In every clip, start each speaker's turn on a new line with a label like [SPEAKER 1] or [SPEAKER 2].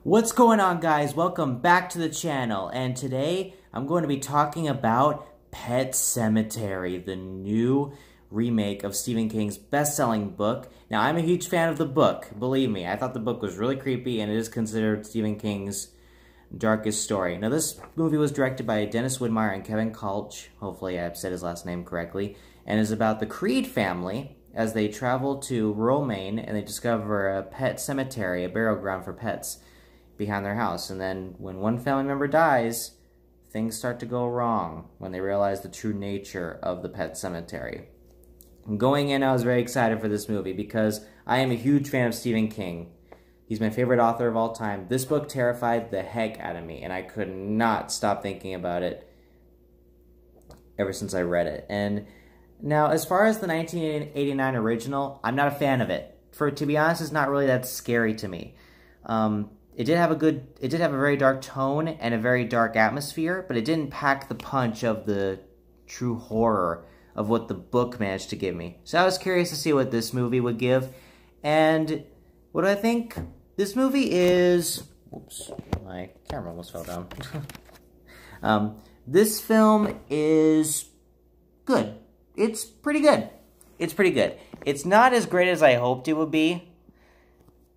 [SPEAKER 1] What's going on, guys? Welcome back to the channel, and today I'm going to be talking about Pet Sematary, the new remake of Stephen King's best-selling book. Now, I'm a huge fan of the book, believe me. I thought the book was really creepy, and it is considered Stephen King's darkest story. Now, this movie was directed by Denis Widmeyer and Kevin Kolsch, hopefully I've said his last name correctly, and is about the Creed family as they travel to rural Maine and they discover a pet cemetery, a burial ground for pets, behind their house. And then when one family member dies, things start to go wrong when they realize the true nature of the pet cemetery. Going in, I was very excited for this movie because I am a huge fan of Stephen King. He's my favorite author of all time. This book terrified the heck out of me, and I could not stop thinking about it ever since I read it. And now, as far as the 1989 original, I'm not a fan of it. To be honest, it's not really that scary to me. It did have a very dark tone and a very dark atmosphere, but it didn't pack the punch of the true horror of what the book managed to give me. So I was curious to see what this movie would give. And what do I think? This movie is... Whoops, my camera almost fell down. This film is good. It's pretty good. It's pretty good. It's not as great as I hoped it would be.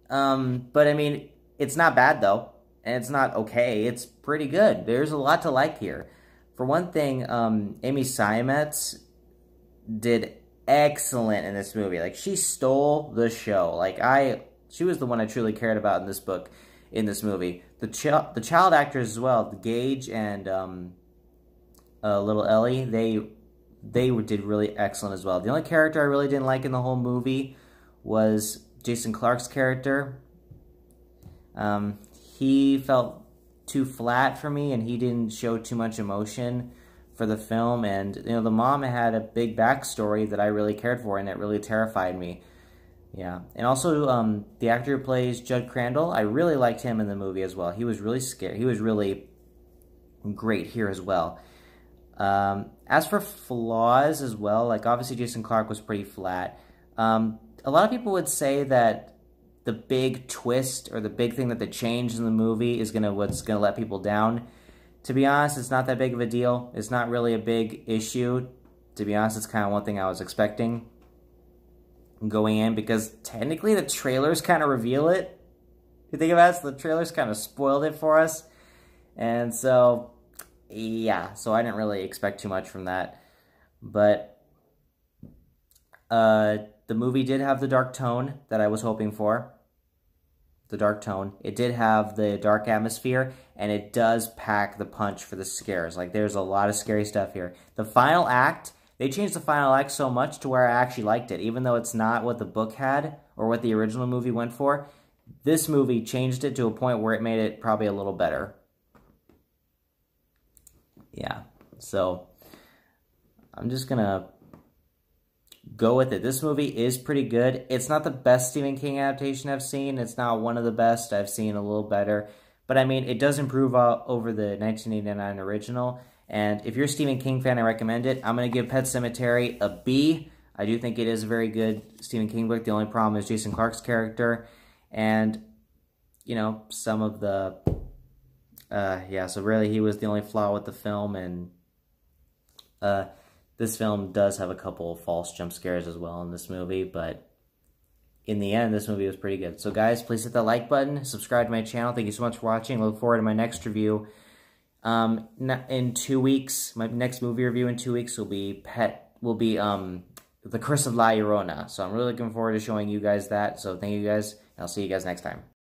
[SPEAKER 1] But I mean, it's not bad though. And it's not okay. It's pretty good. There's a lot to like here. For one thing, Amy Seimetz did excellent in this movie. Like, she stole the show. Like, she was the one I truly cared about in this book, in this movie. The child actors as well, Gage and little Ellie, they did really excellent as well. The only character I really didn't like in the whole movie was Jason Clarke's character. He felt too flat for me, and he didn't show too much emotion for the film. And you know, the mom had a big backstory that I really cared for, and it really terrified me. Yeah, and also the actor who plays Judd Crandall, I really liked him in the movie as well. He was really scary. He was really great here as well. As for flaws as well, like obviously Jason Clarke was pretty flat. A lot of people would say that the big twist or the big thing that they changed in the movie is what's gonna let people down. To be honest, it's not that big of a deal. It's not really a big issue. To be honest, it's kind of one thing I was expecting going in, because technically the trailers kind of reveal it. If you think about it, so the trailers kind of spoiled it for us. And so, yeah, so I didn't really expect too much from that. But the movie did have the dark tone that I was hoping for. The dark tone. It did have the dark atmosphere, and it does pack the punch for the scares. Like, there's a lot of scary stuff here. The final act, they changed the final act so much to where I actually liked it. Even though it's not what the book had or what the original movie went for, this movie changed it to a point where it made it probably a little better. Yeah, so I'm just gonna go with it. This movie is pretty good. It's not the best Stephen King adaptation I've seen. It's not one of the best. I've seen a little better. But I mean, it does improve over the 1989 original. And if you're a Stephen King fan, I recommend it. I'm going to give Pet Sematary a B. I do think it is a very good Stephen King book. The only problem is Jason Clarke's character. And, you know, some of the... yeah, so really he was the only flaw with the film. And this film does have a couple of false jump scares as well in this movie. But in the end, this movie was pretty good. So guys, please hit that like button. Subscribe to my channel. Thank you so much for watching. Look forward to my next review. In 2 weeks, my next movie review in 2 weeks will be The Curse of La Llorona. So I'm really looking forward to showing you guys that. So thank you guys, and I'll see you guys next time.